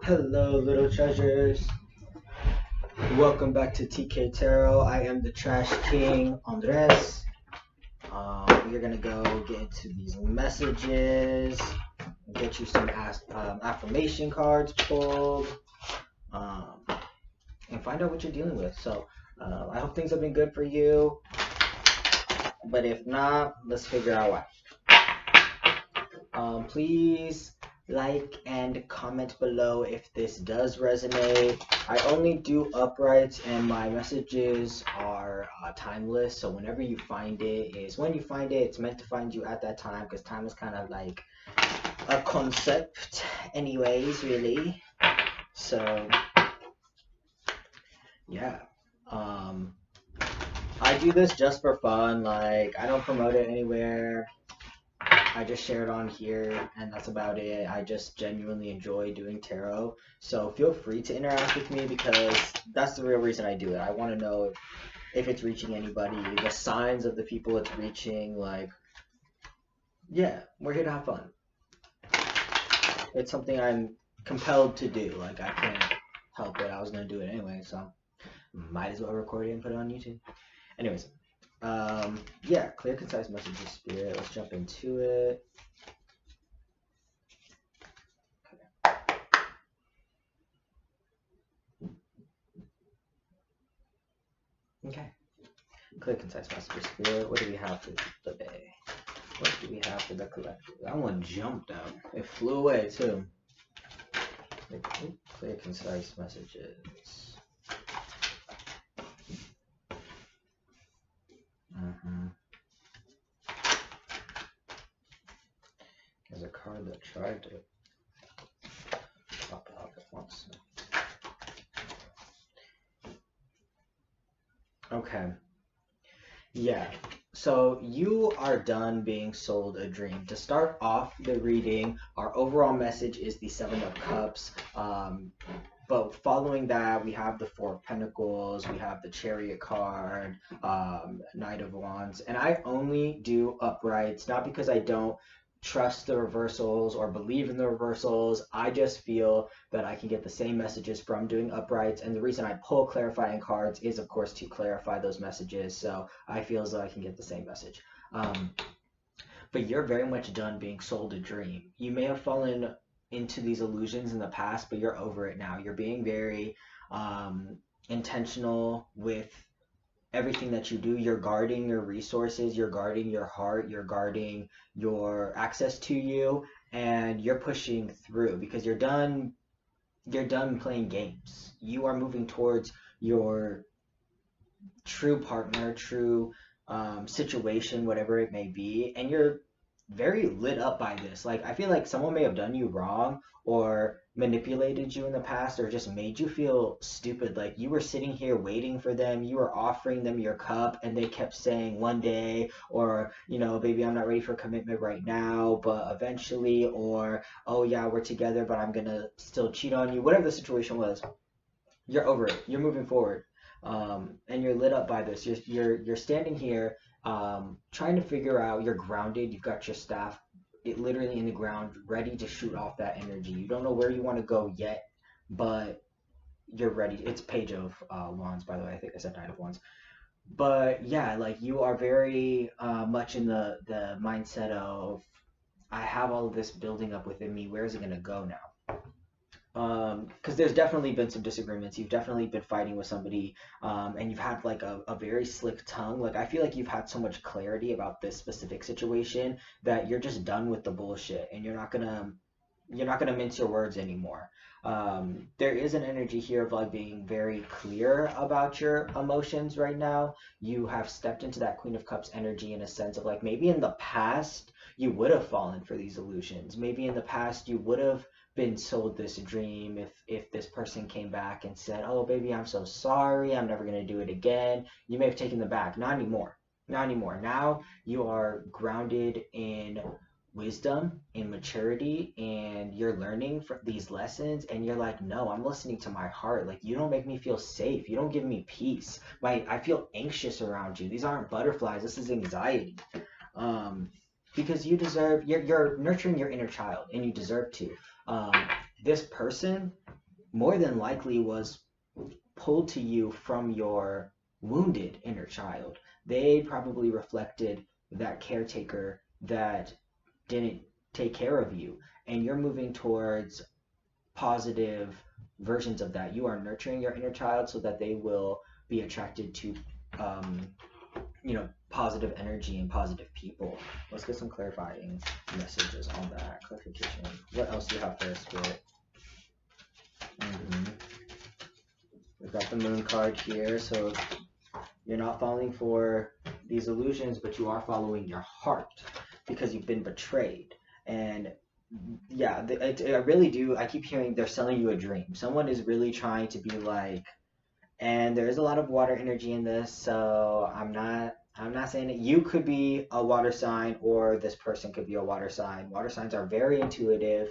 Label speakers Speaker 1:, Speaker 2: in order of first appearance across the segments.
Speaker 1: Hello, little treasures. Welcome back to TK Tarot. I am the Trash King, Andres. We're gonna go get into these messages, get you some affirmation cards pulled, and find out what you're dealing with. So, I hope things have been good for you. But if not, let's figure out why. Please like and comment below if this does resonate. I only do uprights and my messages are timeless, so whenever you find it is when you find it. It's meant to find you at that time, because time is kind of like a concept anyways, really. So yeah, I do this just for fun. Like, I don't promote it anywhere. I just share it on here, and that's about it. I just genuinely enjoy doing tarot. So feel free to interact with me, because that's the real reason I do it. I want to know if it's reaching anybody, the signs of the people it's reaching. Like, yeah, we're here to have fun. It's something I'm compelled to do. Like, I can't help it. I was going to do it anyway, so might as well record it and put it on YouTube. Anyways. Yeah, clear, concise messages, spirit. Let's jump into it. Okay. Clear, concise messages, spirit. What do we have for the day? What do we have for the collective? That one jumped out. It flew away too. Clear, concise messages. There's a card that tried to pop out at once. Okay. Yeah. So you are done being sold a dream. To start off the reading, our overall message is the Seven of Cups. But following that, we have the Four of Pentacles, we have the Chariot card, Knight of Wands. And I only do uprights, not because I don't trust the reversals or believe in the reversals. I just feel that I can get the same messages from doing uprights, and the reason I pull clarifying cards is, of course, to clarify those messages. So I feel as though I can get the same message. But you're very much done being sold a dream. You may have fallen into these illusions in the past, but you're over it now. You're being very intentional with everything that you do. You're guarding your resources, you're guarding your heart, you're guarding your access to you, and you're pushing through because you're done playing games. You are moving towards your true partner, true situation, whatever it may be, and you're very lit up by this. Like, I feel like someone may have done you wrong or manipulated you in the past or just made you feel stupid. Like, you were sitting here waiting for them, you were offering them your cup, and they kept saying one day, or, you know, baby, I'm not ready for commitment right now, but eventually, or, oh yeah, we're together, but I'm gonna still cheat on you. Whatever the situation was, you're over it. You're moving forward. And you're lit up by this. You're standing here, trying to figure out. You're grounded. You've got your staff, literally in the ground, ready to shoot off that energy. You don't know where you want to go yet, but you're ready. It's Page of Wands, by the way. I think I said Knight of Wands. But yeah, like, you are very much in the mindset of, I have all of this building up within me. Where is it gonna go now? Because there's definitely been some disagreements. You've definitely been fighting with somebody, and you've had like a very slick tongue. Like, I feel like you've had so much clarity about this specific situation that you're just done with the bullshit, and you're not gonna mince your words anymore. There is an energy here of like being very clear about your emotions right now. You have stepped into that Queen of Cups energy in a sense of like, maybe in the past you would have fallen for these illusions. Maybe in the past you would have been sold this dream if this person came back and said, oh baby, I'm so sorry, I'm never going to do it again. You may have taken them back. Not anymore. Now you are grounded in wisdom, in maturity, and you're learning from these lessons, and you're like, no, I'm listening to my heart. Like, you don't make me feel safe, you don't give me peace. I feel anxious around you. These aren't butterflies, this is anxiety. Because you deserve, you're nurturing your inner child, and you deserve to. This person more than likely was pulled to you from your wounded inner child. They probably reflected that caretaker that didn't take care of you, and you're moving towards positive versions of that. You are nurturing your inner child so that they will be attracted to, um, positive energy and positive people. Let's get some clarifying messages on that. Clarification. What else do you have for us, Spirit? We've got the moon card here, so you're not falling for these illusions, but you are following your heart because you've been betrayed. And yeah, I really do. I keep hearing they're selling you a dream. Someone is really trying to be like, and there is a lot of water energy in this, so I'm not saying that you could be a water sign or this person could be a water sign. Water signs are very intuitive,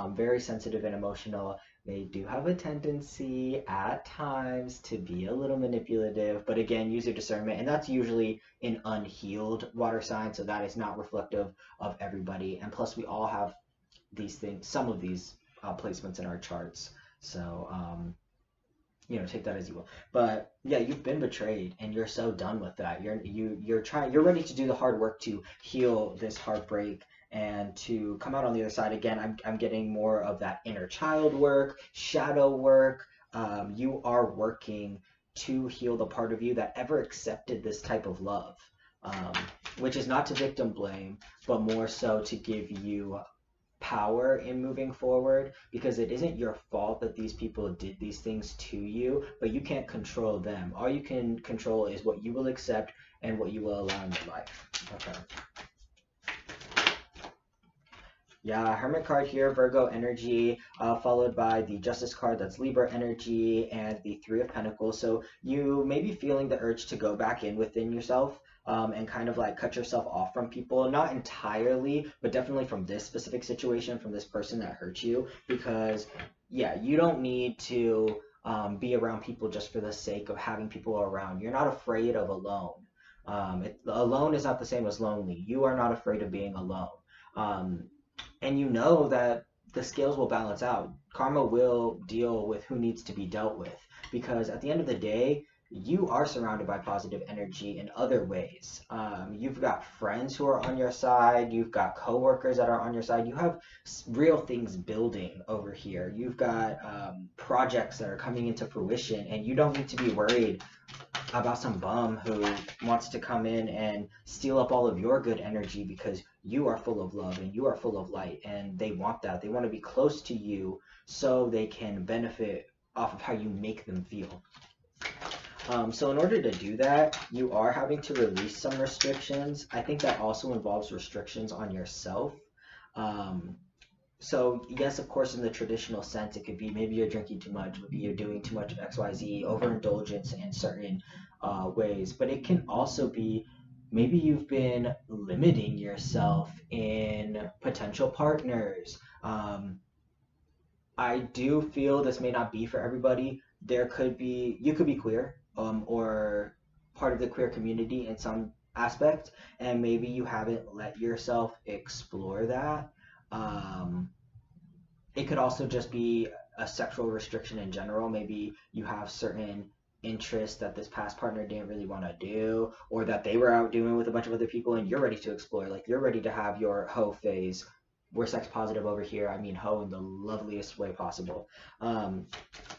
Speaker 1: very sensitive and emotional. They do have a tendency at times to be a little manipulative, but again, use your discernment, and that's usually an unhealed water sign, so that is not reflective of everybody. And plus, we all have these things, some of these placements in our charts. So, take that as you will. But yeah, you've been betrayed, and you're so done with that. You're ready to do the hard work to heal this heartbreak and to come out on the other side. Again, I'm getting more of that inner child work, shadow work. You are working to heal the part of you that ever accepted this type of love, um, which is not to victim blame, but more so to give you power in moving forward, because it isn't your fault that these people did these things to you, but you can't control them. All you can control is what you will accept and what you will allow in your life. Okay. Yeah, Hermit card here, Virgo energy, followed by the Justice card, that's Libra energy, and the Three of Pentacles. So you may be feeling the urge to go back in within yourself, and kind of like cut yourself off from people. Not entirely, but definitely from this specific situation, from this person that hurt you, because, yeah, you don't need to be around people just for the sake of having people around. You're not afraid of alone. Alone is not the same as lonely. You are not afraid of being alone. Um, and you know that the scales will balance out. Karma will deal with who needs to be dealt with, because at the end of the day, you are surrounded by positive energy in other ways. You've got friends who are on your side. You've got coworkers that are on your side. You have real things building over here. You've got projects that are coming into fruition, and you don't need to be worried about some bum who wants to come in and steal up all of your good energy, because you are full of love and you are full of light, and they want that. They want to be close to you so they can benefit off of how you make them feel. So in order to do that, you are having to release some restrictions. I think that also involves restrictions on yourself. Um, so yes, of course, in the traditional sense, it could be maybe you're drinking too much, maybe you're doing too much of XYZ, overindulgence in certain ways. But it can also be maybe you've been limiting yourself in potential partners. I do feel this may not be for everybody. You could be queer, or part of the queer community in some aspect, and maybe you haven't let yourself explore that. Um, it could also just be a sexual restriction in general. Maybe you have certain interests that this past partner didn't really want to do, or that they were out doing with a bunch of other people, and you're ready to explore. Like, you're ready to have your hoe phase. We're sex positive over here. I mean hoe in the loveliest way possible. Um,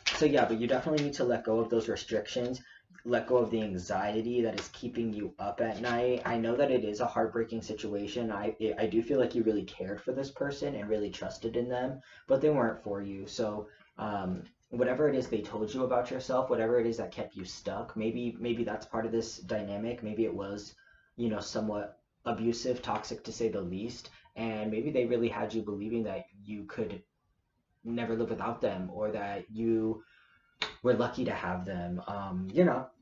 Speaker 1: so yeah, but you definitely need to let go of those restrictions, let go of the anxiety that is keeping you up at night. I know that it is a heartbreaking situation. I do feel like you really cared for this person and really trusted in them, but they weren't for you. So whatever it is they told you about yourself, whatever it is that kept you stuck, maybe that's part of this dynamic. Maybe it was, somewhat abusive, toxic to say the least, and maybe they really had you believing that you could never live without them, or that you were lucky to have them. You're not.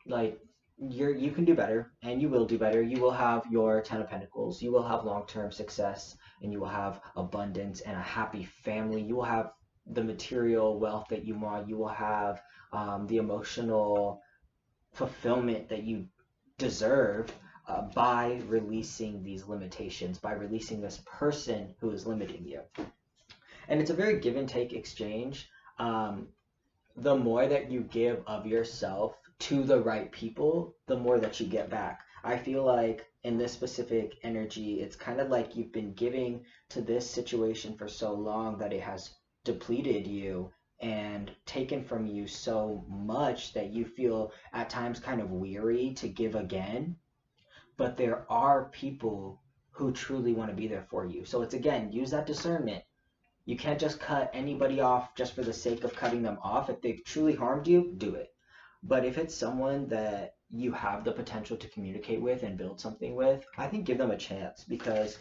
Speaker 1: Like, you can do better, and you will do better. You will have your Ten of Pentacles. You will have long-term success, and you will have abundance and a happy family. You will have the material wealth that you want. You will have the emotional fulfillment that you deserve, by releasing these limitations, by releasing this person who is limiting you. And it's a very give and take exchange. Um, the more that you give of yourself to the right people, the more that you get back. I feel like in this specific energy, it's kind of like you've been giving to this situation for so long that it has depleted you and taken from you so much that you feel at times kind of weary to give again. But there are people who truly want to be there for you. So it's again, use that discernment. You can't just cut anybody off just for the sake of cutting them off. If they've truly harmed you, do it. But if it's someone that you have the potential to communicate with and build something with, I think give them a chance, because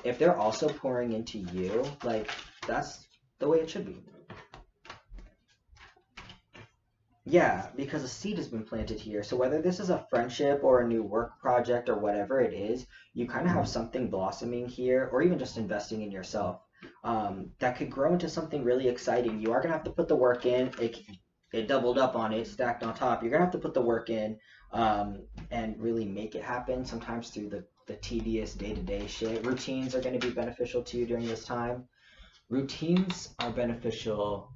Speaker 1: if they're also pouring into you, like, that's the way it should be. Yeah, because a seed has been planted here. So whether this is a friendship or a new work project or whatever it is, you kind of have something blossoming here, or even just investing in yourself, that could grow into something really exciting. You are gonna have to put the work in. It doubled up on it, stacked on top. You're gonna have to put the work in, and really make it happen. Sometimes through the tedious day-to-day shit. Routines are gonna be beneficial to you during this time. Routines are beneficial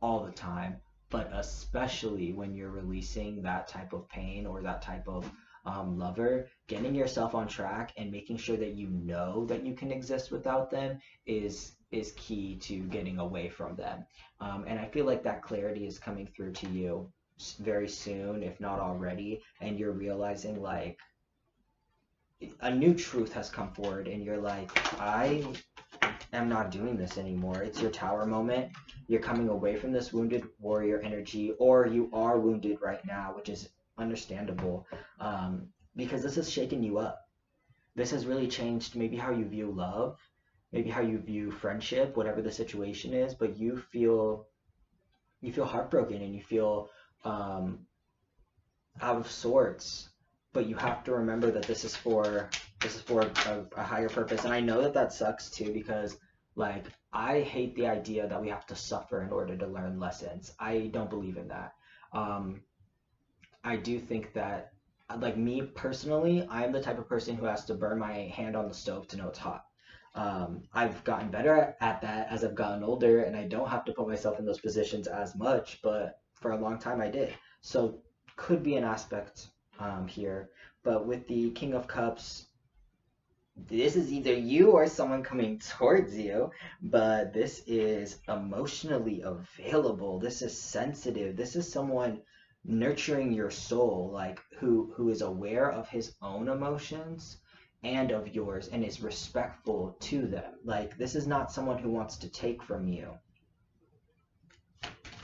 Speaker 1: all the time, but especially when you're releasing that type of pain or that type of lover, getting yourself on track and making sure that you know that you can exist without them is key to getting away from them. And I feel like that clarity is coming through to you very soon, if not already, and you're realizing like a new truth has come forward, and you're like, am not doing this anymore. It's your tower moment. You're coming away from this wounded warrior energy, or you are wounded right now, which is understandable, because this has shaken you up. This has really changed maybe how you view love, maybe how you view friendship, whatever the situation is. But you feel heartbroken, and you feel um, out of sorts. But you have to remember that this is for a higher purpose. And I know that that sucks too, because like I hate the idea that we have to suffer in order to learn lessons. I don't believe in that. Um, I do think that, like me personally, I'm the type of person who has to burn my hand on the stove to know it's hot. I've gotten better at that as I've gotten older, and I don't have to put myself in those positions as much, but for a long time I did. So could be an aspect here. But with the King of Cups, this is either you or someone coming towards you, but this is emotionally available. This is sensitive. This is someone nurturing your soul, like who is aware of his own emotions and of yours and is respectful to them. Like this is not someone who wants to take from you.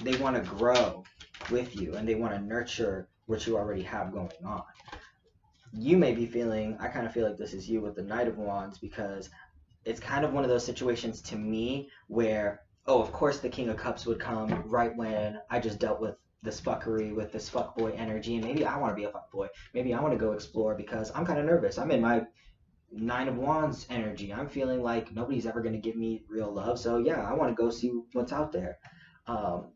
Speaker 1: They want to grow with you, and they want to nurture what you already have going on. You may be feeling, I kind of feel like this is you with the Knight of Wands, because it's kind of one of those situations to me where, oh, of course the King of Cups would come right when I just dealt with this fuckery, with this fuckboy energy, and maybe I want to be a fuckboy. Maybe I want to go explore because I'm kind of nervous. I'm in my Nine of Wands energy. I'm feeling like nobody's ever going to give me real love, so yeah, I want to go see what's out there. Um,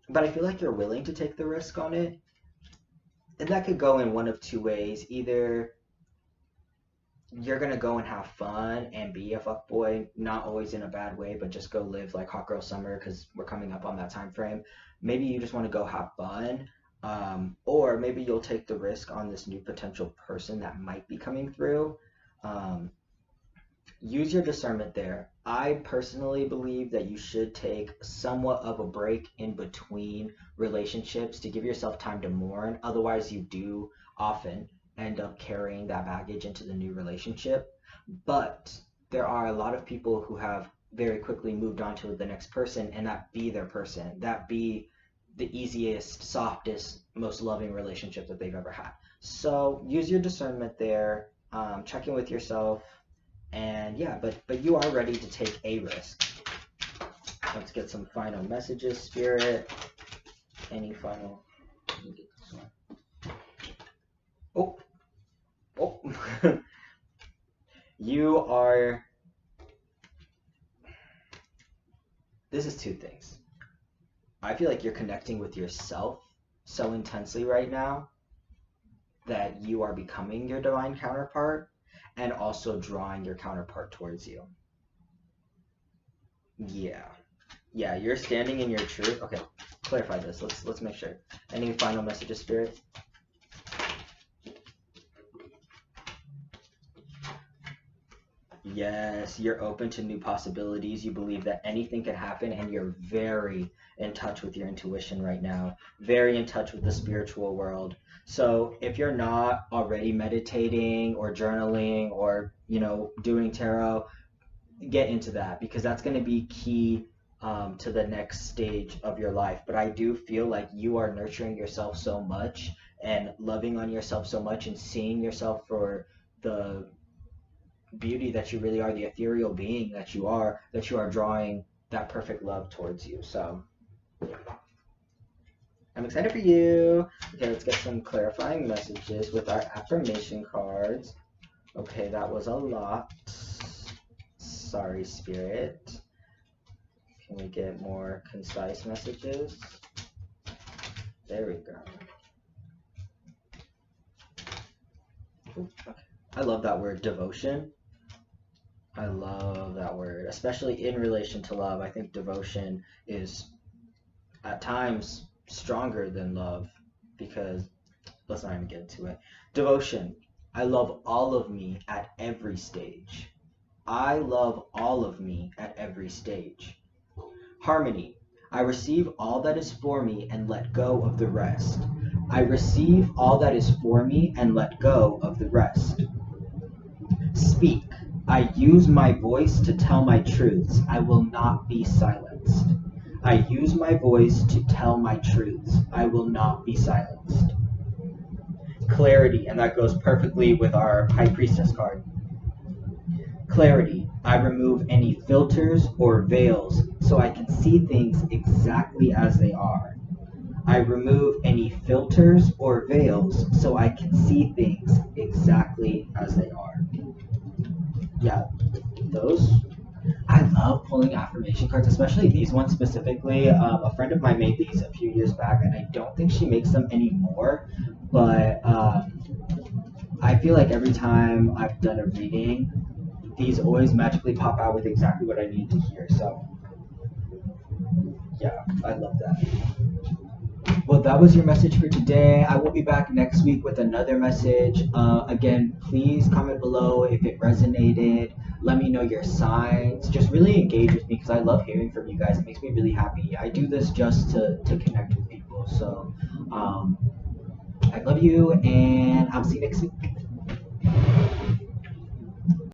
Speaker 1: but I feel like you're willing to take the risk on it, and that could go in one of two ways. Either you're gonna go and have fun and be a fuckboy, not always in a bad way, but just go live like hot girl summer because we're coming up on that time frame. Maybe you just want to go have fun, or maybe you'll take the risk on this new potential person that might be coming through. Um, Use your discernment there. I personally believe that you should take somewhat of a break in between relationships to give yourself time to mourn. Otherwise, you do often end up carrying that baggage into the new relationship. But there are a lot of people who have very quickly moved on to the next person, and that be their person. That be the easiest, softest, most loving relationship that they've ever had. So use your discernment there. Check in with yourself, and yeah, but you are ready to take a risk. Let's get some final messages, Spirit. Any final? Let me get this one. Oh, oh. You are. This is two things. I feel like you're connecting with yourself so intensely right now that you are becoming your divine counterpart and also drawing your counterpart towards you. Yeah. Yeah, you're standing in your truth. Okay, clarify this. Let's make sure. Any final messages, Spirit? Yes, you're open to new possibilities. You believe that anything can happen, and you're very in touch with your intuition right now, very in touch with the spiritual world. So if you're not already meditating or journaling or, doing tarot, get into that because that's going to be key to the next stage of your life. But I do feel like you are nurturing yourself so much and loving on yourself so much and seeing yourself for the beauty that you really are, the ethereal being that you are drawing that perfect love towards you. So yeah. I'm excited for you. Okay, let's get some clarifying messages with our affirmation cards. Okay, that was a lot. Sorry, Spirit. Can we get more concise messages? There we go. Ooh, okay. I love that word, devotion. I love that word, especially in relation to love. I think devotion is at times stronger than love because let's not even get into it. Devotion. I love all of me at every stage. I love all of me at every stage. Harmony. I receive all that is for me and let go of the rest. I receive all that is for me and let go of the rest. Speak. I use my voice to tell my truths. I will not be silenced. I use my voice to tell my truths. I will not be silenced. Clarity, and that goes perfectly with our High Priestess card. Clarity. I remove any filters or veils so I can see things exactly as they are. I remove any filters or veils so I can see things exactly as they are. Yeah, those. I love pulling affirmation cards, especially these ones specifically. A friend of mine made these a few years back, and I don't think she makes them anymore. But I feel like every time I've done a reading, these always magically pop out with exactly what I need to hear. So, yeah, I love that. Well, that was your message for today. I will be back next week with another message. Again, please comment below if it resonated. Let me know your signs. Just really engage with me because I love hearing from you guys. It makes me really happy. I do this just to connect with people. So I love you, and I'll see you next week.